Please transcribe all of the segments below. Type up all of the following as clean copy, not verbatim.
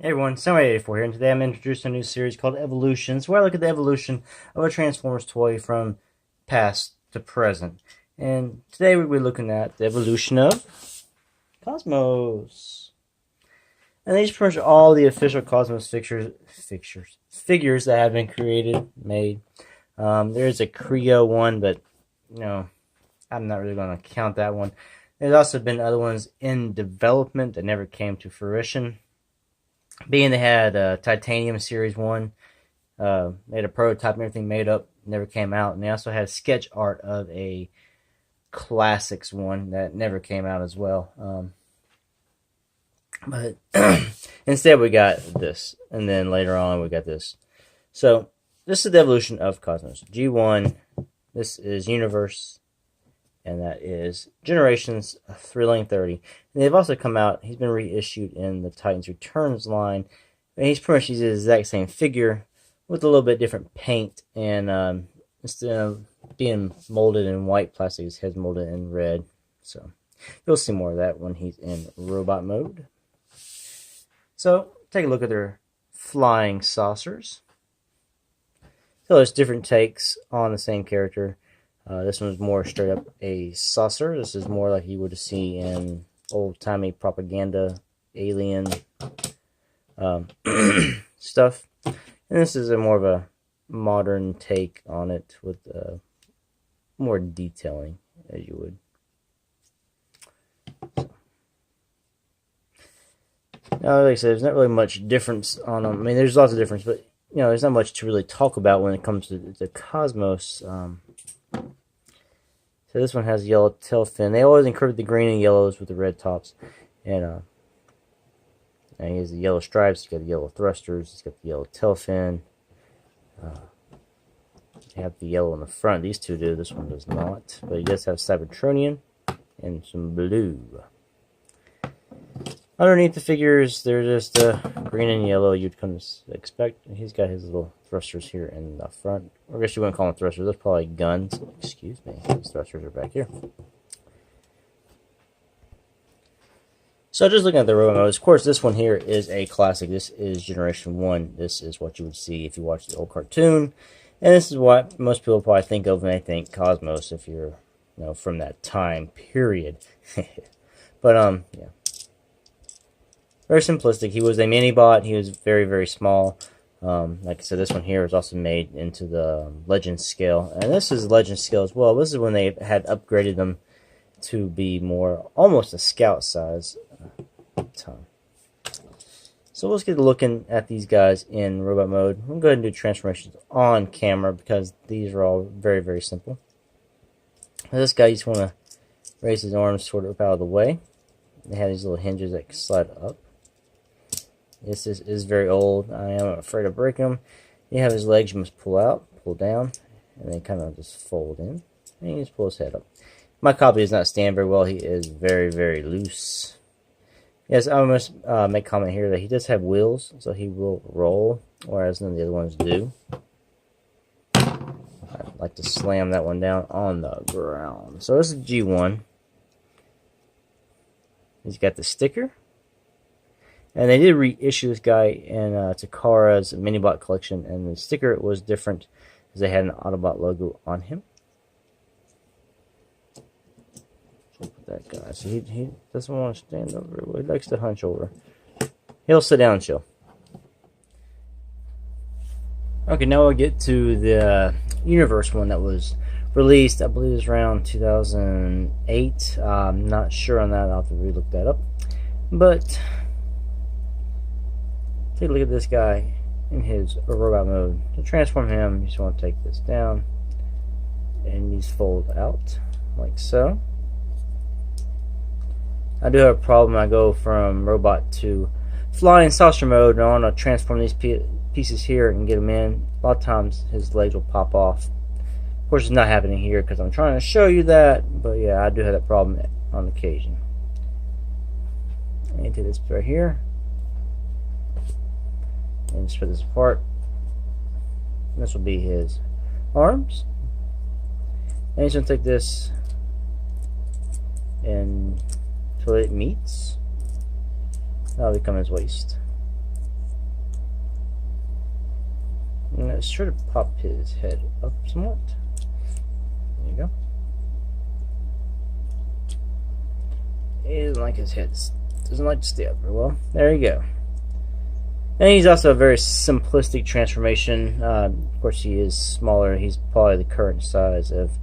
Hey everyone, Summary84 here, and today I'm introducing a new series called Evolutions, where I look at the evolution of a Transformers toy from past to present. And today we'll be looking at the evolution of Cosmos. And these are pretty much all the official Cosmos figures that have been created, made. There's a Creo one, but I'm not really going to count that one. There's also been other ones in development that never came to fruition. Being they had Titanium Series 1, they had a prototype and everything made up, never came out. And they also had sketch art of a Classics one that never came out as well. But instead we got this, and then later on we got this. So this is the evolution of Cosmos. G1, this is Universe, and that is Generations Thrilling 30. And they've also come out, he's been reissued in the Titans Returns line. And he's pretty much the exact same figure with a little bit different paint. And instead of being molded in white plastic, his head's molded in red. So you'll see more of that when he's in robot mode. So take a look at their flying saucers. So there's different takes on the same character. This one's more straight up a saucer. This is more like you would see in old-timey propaganda, alien stuff. And this is a more of a modern take on it with more detailing, as you would. So. Now, like I said, there's not really much difference on them. I mean, there's lots of difference, but there's not much to really talk about when it comes to the Cosmos. So this one has a yellow tail fin. They always include the green and yellows with the red tops. And he has the yellow stripes. He's got the yellow thrusters. He's got the yellow tail fin. They have the yellow in the front. These two do. This one does not. But he does have Cybertronian and some blue. Underneath the figures, they're just green and yellow. You'd come to expect. He's got his little thrusters here in the front. Or I guess you wouldn't call them thrusters. Those are probably guns. Excuse me. These thrusters are back here. So just looking at the robot modes, of course, this one here is a classic. This is Generation 1. This is what you would see if you watch the old cartoon. And this is what most people probably think of when they think Cosmos, if you're from that time period. But, yeah. Very simplistic. He was a mini-bot. He was very, very small. Like I said, this one here is also made into the Legend scale. And this is Legend scale as well. This is when they had upgraded them to be more, almost a scout size. So let's get looking at these guys in robot mode. I'm going to go ahead and do transformations on camera because these are all very, very simple. Now this guy, you just want to raise his arms sort of up out of the way. They have these little hinges that slide up. This is very old. I am afraid of breaking them. You have his legs you must pull out, pull down, and they kind of just fold in. And you just pull his head up. My copy does not stand very well. He is very, very loose. Yes, I must make comment here that he does have wheels, so he will roll, whereas none of the other ones do. I'd like to slam that one down on the ground. So this is G1. He's got the sticker. And they did reissue this guy in Takara's Minibot collection, and the sticker was different because they had an Autobot logo on him. So put that guy. So he doesn't want to stand over. He likes to hunch over. He'll sit down and chill. Okay, now we'll get to the Universe one that was released. I believe it was around 2008. I'm not sure on that. I'll have to re-look that up. But take a look at this guy in his robot mode. To transform him, you just want to take this down and these fold out like so. I do have a problem. I go from robot to flying saucer mode, and I want to transform these pieces here and get them in. A lot of times his legs will pop off. Of course, it's not happening here because I'm trying to show you that, but yeah, I do have that problem on occasion. And take this right here. And spread this apart. And this will be his arms. And he's going to take this and until it meets. That'll become his waist. just try to pop his head up somewhat. There you go. He doesn't like his head. Doesn't like to stay up very well. There you go. And he's also a very simplistic transformation. Of course, he is smaller. He's probably the current size of,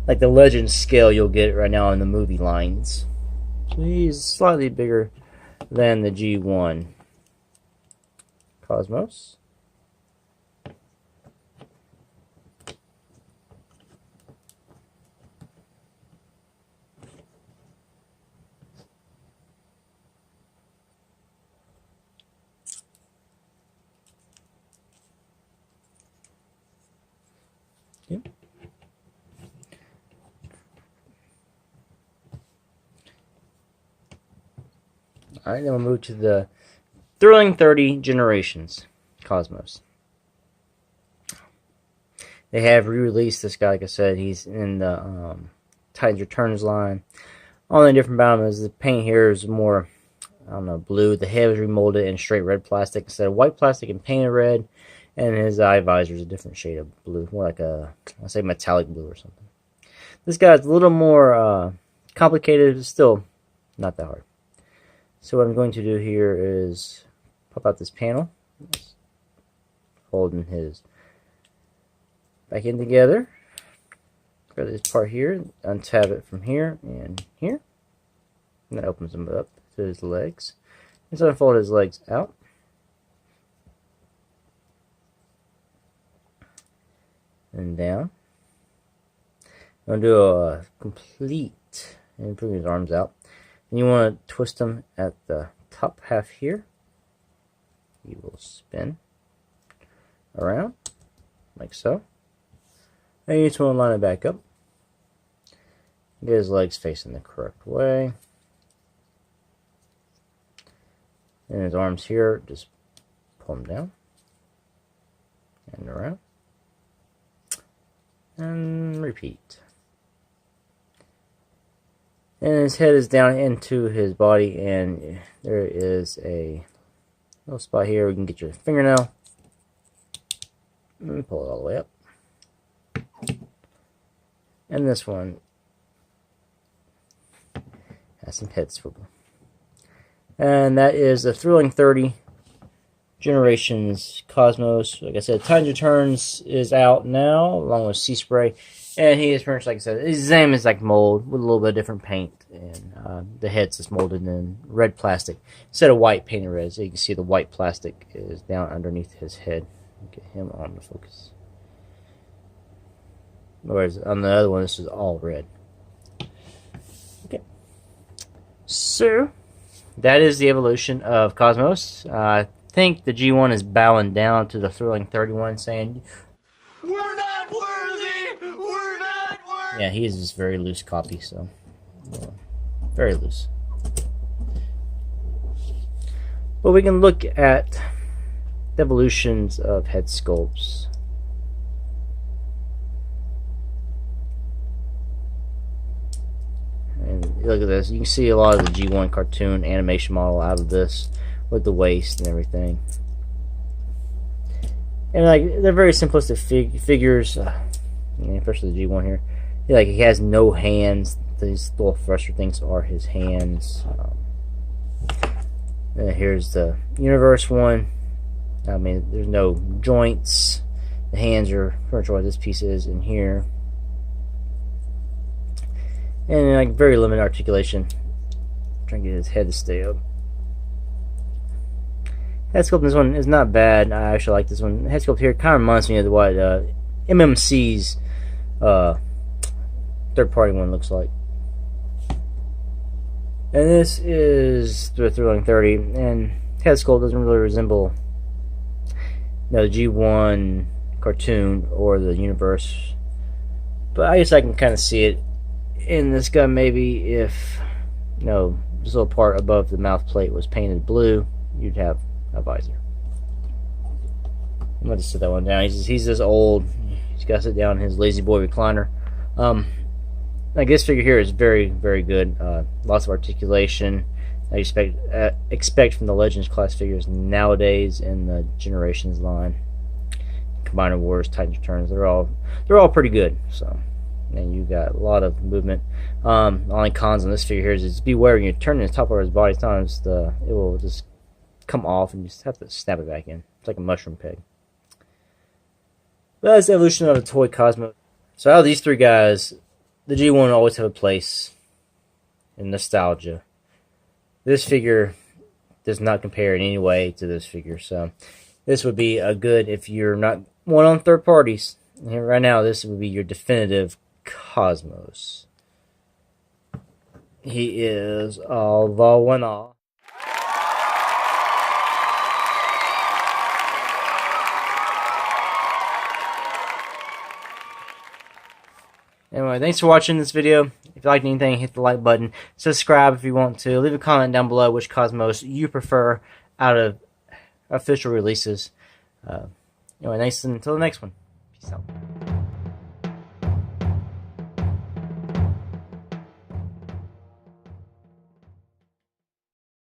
like, the Legend scale you'll get right now in the movie lines. So he's slightly bigger than the G1 Cosmos. Yep. Alright, then we'll move to the Thrilling 30 Generations Cosmos. They have re-released this guy, like I said. He's in the Titans Returns line. Only different about him is the paint here is more, I don't know, blue. The head was remolded in straight red plastic instead of white plastic and painted red. And his eye visor is a different shade of blue, more like a, I'll say, metallic blue or something. This guy's a little more complicated, but still not that hard. So what I'm going to do here is pop out this panel, holding his back in together. Grab this part here, untab it from here and here, and that opens him up to his legs. And so I fold his legs out. And down. I'm going to do a complete, and bring his arms out. And you want to twist them at the top half here. You will spin around, like so. And you just want to line it back up. Get his legs facing the correct way. And his arms here, just pull them down. And around. And repeat. And his head is down into his body, and there is a little spot here. We can get your fingernail and pull it all the way up. And this one has some head swivel. And that is the Thrilling 30 Generations Cosmos. Like I said, Titans Returns is out now, along with Sea Spray. And he is pretty much, like I said, his name is like mold with a little bit of different paint. And the head's just molded in red plastic instead of white painted red. So you can see the white plastic is down underneath his head. Get him on the focus. Whereas on the other one, this is all red. Okay. So, that is the evolution of Cosmos. I think the G1 is bowing down to the Thrilling 31, saying, "We're not worthy! We're not worthy!" Yeah, he is just very loose copy, so very loose. But we can look at the evolutions of head sculpts. And look at this. You can see a lot of the G1 cartoon animation model out of this with the waist and everything. And like they're very simplistic figures, especially the G1 here. Like he has no hands. These little thruster things are his hands. And here's the Universe one. I mean, there's no joints. The hands are pretty much what this piece is in here. And like very limited articulation. Trying to get his head to stay up. Head sculpt in this one is not bad. I actually like this one. The head sculpt here kind of reminds me of what MMC's third-party one looks like. And this is the Thrilling 30, and head sculpt doesn't really resemble the G1 cartoon or the Universe, but I guess I can kind of see it in this guy. Maybe if this little part above the mouth plate was painted blue, you'd have a visor. I'm going to sit that one down. He's just old. He's got to sit down in his lazy boy recliner. Like this figure here is very, very good. Lots of articulation. I expect from the Legends class figures nowadays in the Generations line. Combiner Wars, Titans Returns. They're all pretty good. So, and you got a lot of movement. Only cons on this figure here is just beware when you're turning the top of his body. Sometimes it will just come off, and you just have to snap it back in. It's like a mushroom peg. But that's the evolution of a toy Cosmo. So out of these three guys, the G1 will always have a place in nostalgia. This figure does not compare in any way to this figure. So this would be a good, if you're not one on third parties. Here right now, this would be your definitive Cosmos. He is all the winner. Anyway, thanks for watching this video. If you liked anything, hit the like button. Subscribe if you want to. Leave a comment down below which Cosmos you prefer out of official releases. Anyway, thanks, and until the next one. Peace out.